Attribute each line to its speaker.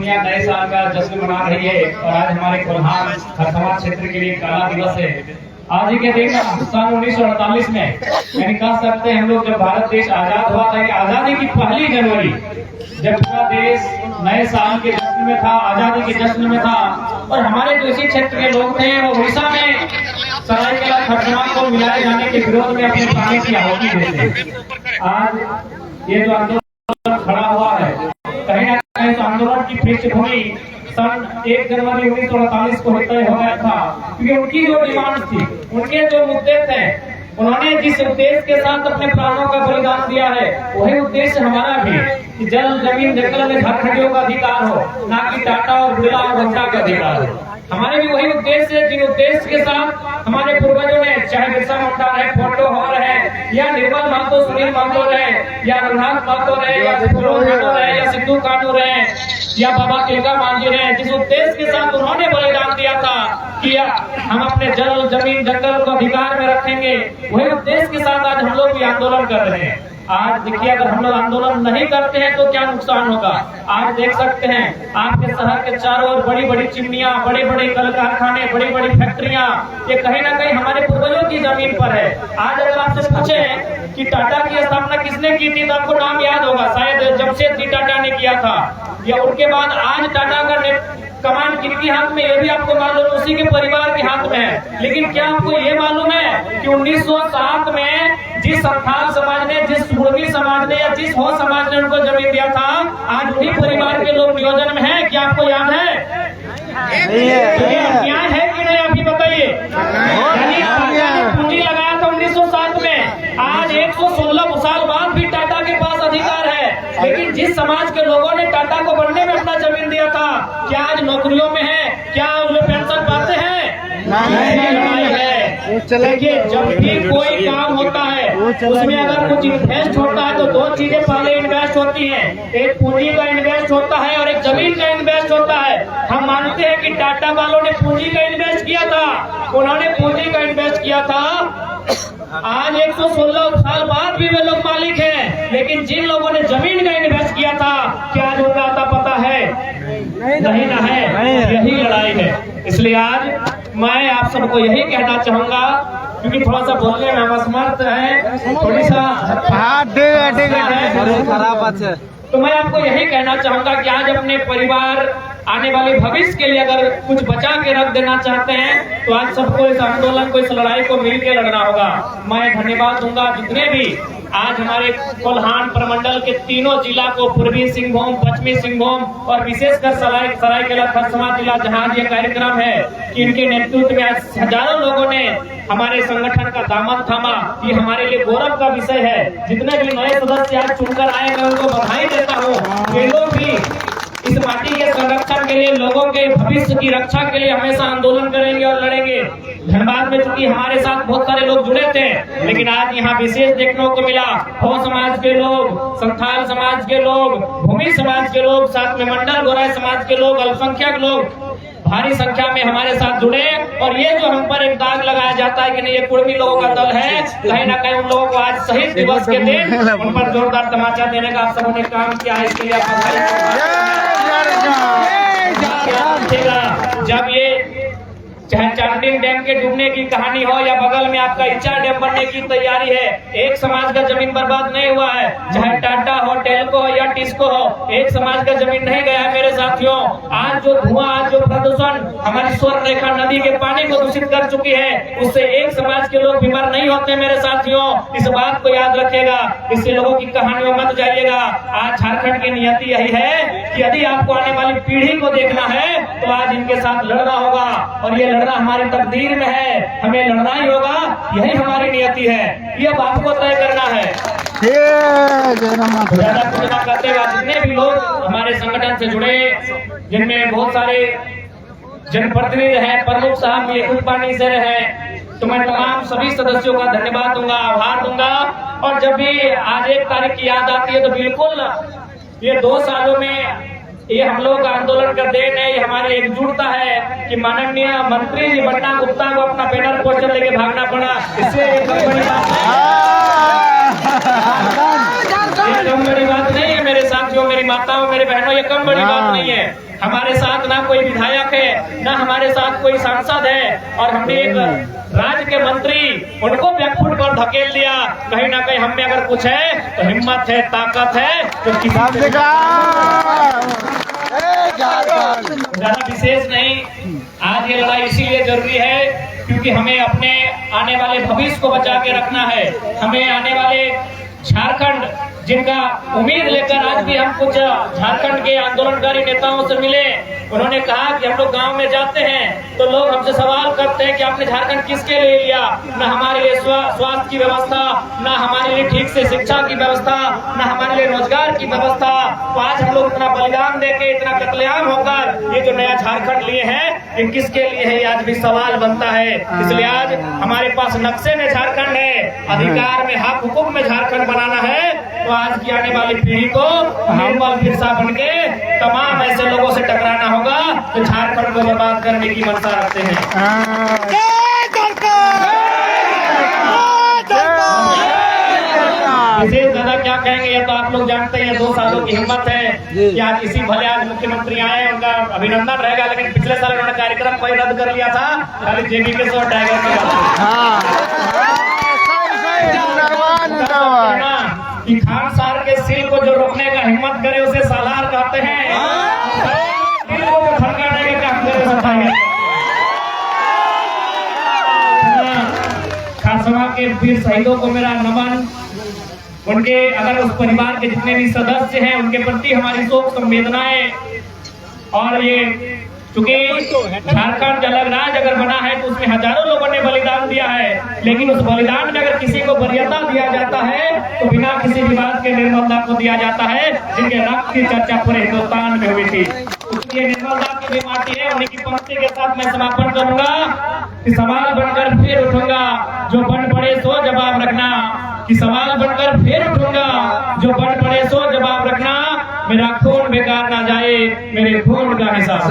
Speaker 1: दुनिया नए साल का जश्न मना रही है और आज हमारे कोल्हान खरसवां क्षेत्र के लिए काला दिवस है। आज ही के दिन सन 1948 में यानी कह सकते हैं हम लोग जब भारत देश आजाद हुआ था, आजादी की पहली जनवरी जब पूरा देश नए साल के जश्न में था, आजादी के जश्न में था और हमारे जो इसी क्षेत्र के लोग थे वो उड़ीसा में सरायकेला खरसवां को मिलाए जाने के विरोध में अपने प्राणों की आहुति देते। आज ये जो आंदोलन खड़ा हुआ है कहीं ना कहीं तो आंदोलन की पृष्ठभूमि सन 1 जनवरी 1948 को तय हो गया था, क्योंकि उनकी जो डिमांड थी, उनके जो मुद्दे थे, उन्होंने जिस उद्देश्य के साथ अपने प्राणों का बलिदान दिया है वही उद्देश्य हमारा भी कि जल जमीन जंगल में झारखंडियों का अधिकार हो, ना कि टाटा और बिरला और बच्चा का अधिकार हो। हमारे भी वही उद्देश्य है जिन उद्देश्य के साथ हमारे पूर्वजों ने, चाहे बिरसा मुंडा रहे, फोटो हॉल रहे या निर्मल महतो, सुनील महतो रहे या रघुनाथ महतो रहे या फिरोज महतो रहे या सिद्धू कानू रहे या बाबा तिलका मांझी रहे, जिस उद्देश्य के साथ उन्होंने बलिदान दिया था कि हम अपने जल जमीन जंगल को अधिकार में रखेंगे, वही उद्देश्य के साथ आज हम लोग भी आंदोलन कर रहे हैं। आज देखिए अगर हम लोग आंदोलन नहीं करते हैं तो क्या नुकसान होगा। आज देख सकते हैं आपके शहर के चारों ओर बड़ी बड़ी चिमनियां, बड़े बड़े कल कारखाने, बड़ी बड़ी फैक्ट्रियां, ये कहीं ना कहीं हमारे पूर्वजों की जमीन पर है। आज अगर आपसे पूछे कि टाटा की स्थापना किसने की थी तो आपको नाम याद होगा, शायद जमशेदजी टाटा ने किया था, या उनके बाद आज टाटा का कमान किनके हाथ में ये भी आपको मालूम, उसी के परिवार के हाथ में है। लेकिन क्या आपको ये मालूम है कि 1907 में जिस संथाल समाज ने, जिस कुर्मी समाज ने या जिस हो समाज ने उनको जमीन दिया था, आज उन्हीं परिवार के लोग नियोजन में हैं? क्या आपको याद है? क्या है कि नहीं आप ही बताइए। पूंजी लगाया था 1907 में, आज 116 साल बाद भी टाटा के पास अधिकार है। लेकिन जिस समाज के लोगों ने टाटा को बनने में अपना जमीन दिया था, क्या आज नौकरियों में है? क्या उन्हें पेंशन पाते हैं? नहीं है। देखिए जब भी कोई काम होता है उसमें अगर कुछ इन्वेस्ट होता है तो दो चीजें पहले इन्वेस्ट होती हैं, एक पूंजी का इन्वेस्ट होता है और एक जमीन का इन्वेस्ट होता है। हम मानते हैं कि टाटा वालों ने पूंजी का इन्वेस्ट किया था, उन्होंने पूंजी का इन्वेस्ट किया था। आज 116 साल बाद भी वे लोग मालिक हैं, लेकिन जिन लोगों ने जमीन का इन्वेस्ट किया था क्या आज उनका आता पता है? नहीं ना है। यही लड़ाई है। इसलिए आज मैं आप सबको यही कहना चाहूंगा, क्योंकि थोड़ा सा बोलने में हम असमर्थ हैं, थोड़ी सा
Speaker 2: खराब बात है,
Speaker 1: तो मैं आपको यही कहना चाहूंगा कि आज अपने परिवार, आने वाले भविष्य के लिए अगर कुछ बचा के रख देना चाहते हैं तो आज सबको इस आंदोलन को, इस लड़ाई को मिलकर लड़ना होगा। मैं धन्यवाद दूंगा जितने भी आज हमारे कोल्हान प्रमंडल के तीनों जिला को, पूर्वी सिंहभूम, पश्चिमी सिंहभूम और विशेषकर सरायकेला खरसवां जिला जहां ये कार्यक्रम है कि इनके नेतृत्व में आज हजारों लोगों ने हमारे संगठन का दामन थामा। ये हमारे लिए गौरव का विषय है। जितने भी नए सदस्य आज चुनकर आए मैं उनको बधाई देता हूँ। ये लोग भी इस माटी के संरक्षण के लिए, लोगों के भविष्य की रक्षा के लिए हमेशा आंदोलन करेंगे और लड़ेंगे। धनबाद में चूंकि हमारे साथ बहुत सारे लोग जुड़े थे, लेकिन आज यहाँ विशेष देखने को मिला हो समाज के लोग, संथाल समाज के लोग, भूमि समाज के लोग, साथ में मंडल गोराई समाज के लोग, अल्पसंख्यक लोग भारी संख्या में हमारे साथ जुड़े। और ये जो हम पर एक दाग लगाया जाता है कि नहीं ये कुर्मी लोगों का दल है, कहीं ना कहीं उन लोगों को आज शहीद दिवस के दिन उन पर जोरदार तमाचा देने का आप सबों ने काम किया है, इसके लिए जब ये चाहे चांदनी डैम के डूबने की कहानी हो या बगल में आपका इच्छा डैम बनने की तैयारी है, एक समाज का जमीन बर्बाद नहीं हुआ है। चाहे टाटा हो, टेल्को हो या टिस्को हो, एक समाज का जमीन नहीं गया है मेरे साथियों। आज जो धुआं, आज जो प्रदूषण हमारी स्वर्ण रेखा नदी के पानी को दूषित कर चुकी है, उससे एक समाज के लोग बीमार नहीं होते मेरे साथियों। इस बात को याद रखिएगा, इससे लोगों की कहानियों मत जाइएगा। आज झारखंड की नियति यही है कि यदि आपको आने वाली पीढ़ी को देखना है तो आज इनके साथ लड़ना होगा, और ये लड़ना हमारी तकदीर में है, हमें लड़ना ही होगा, यही हमारी नियति है। ये अब आपको तय करना है। ज्यादा कुछ ना करते हुए जितने भी लोग हमारे संगठन से जुड़े, जिनमें बहुत सारे जनप्रतिनिधि हैं, प्रमुख साहब लिखुत पानी से रहे, तो मैं तमाम सभी सदस्यों का धन्यवाद दूंगा, आभार दूंगा। और जब भी आज 1 तारीख की याद आती है तो बिल्कुल ये 2 सालों में ये हम लोग आंदोलन का देन है, ये हमारी एकजुटता है कि माननीय मंत्री जी बन्ना गुप्ता को अपना बैनर पोस्टर लेके भागना पड़ा। इससे एक कम बड़ी बात नहीं है मेरे साथियों, मेरी माताओं, मेरे बहनों, ये कम बड़ी बात नहीं है। हमारे साथ ना कोई विधायक है, ना हमारे साथ कोई सांसद है, और हमने एक राज्य के मंत्री उनको बैकफुट पर धकेल दिया। कहीं ना कहीं हम में अगर कुछ है तो हिम्मत है, ताकत है, तो किसी ज्यादा विशेष नहीं। आज ये लड़ाई इसीलिए जरूरी है क्योंकि हमें अपने आने वाले भविष्य को बचा के रखना है। हमें आने वाले झारखंड जिनका उम्मीद लेकर आज भी हम कुछ झारखंड के आंदोलनकारी नेताओं से मिले, उन्होंने कहा कि हम लोग गांव में जाते हैं तो लोग हमसे सवाल करते हैं कि आपने झारखंड किसके लिए लिया, न हमारे लिए स्वास्थ्य की व्यवस्था, न हमारे लिए ठीक से शिक्षा की व्यवस्था, न हमारे लिए रोजगार की व्यवस्था। तो आज हम लोग इतना बलिदान देके, इतना कत्लेआम होकर ये जो नया झारखंड लिए हैं, ये किसके लिए है, ये आज भी सवाल बनता है। इसलिए आज हमारे पास नक्शे में झारखंड है, अधिकार में, हक हुकुम में झारखंड बनाना है। तो आज की आने वाली पीढ़ी को निर्मल फिरसा बन के तमाम ऐसे लोगों से टकराना होगा जो झारखंड को बर्बाद करने की मंशा रखते हैं। विशेष दादा क्या कहेंगे ये तो आप लोग जानते हैं। 2 सालों की हिम्मत है कि आज इसी भले आज मुख्यमंत्री आए, उनका अभिनंदन रहेगा। लेकिन पिछले साल उन्होंने कार्यक्रम कोई रद्द कर लिया था, खाली जेबी के सो टाइगर की खान सार के सिल को जो रोकने का हिम्मत करे उसे सालार कहते हैं। दिल को जो धड़काने का काम करे उसे टाइगर। खासमा के वीर शहीदों को मेरा नमन। उनके अगर उस परिवार के जितने भी सदस्य हैं उनके प्रति हमारी शोक संवेदनाएं। और ये चूंकि झारखंड अलग राज्य अगर बना है तो उसमें हजारों लोगों ने बलिदान दिया है, लेकिन उस बलिदान में अगर किसी को वरीयता दिया जाता है तो बिना किसी विवाद के निर्मलदा को दिया जाता है, जिनके रक्त की चर्चा पूरे हिंदुस्तान में हुई थी। ये निर्मलदा की भी माटी है। उन्हीं की पंक्ति के साथ मैं समापन करूंगा कि सवाल बनकर फिर उठूंगा, जो बन पड़े सो जवाब रखना। कि सवाल बनकर फिर उठूंगा, जो बन पड़े सो जवाब रखना। मेरा खून बेकार ना जाए, मेरे खून का हिसाब।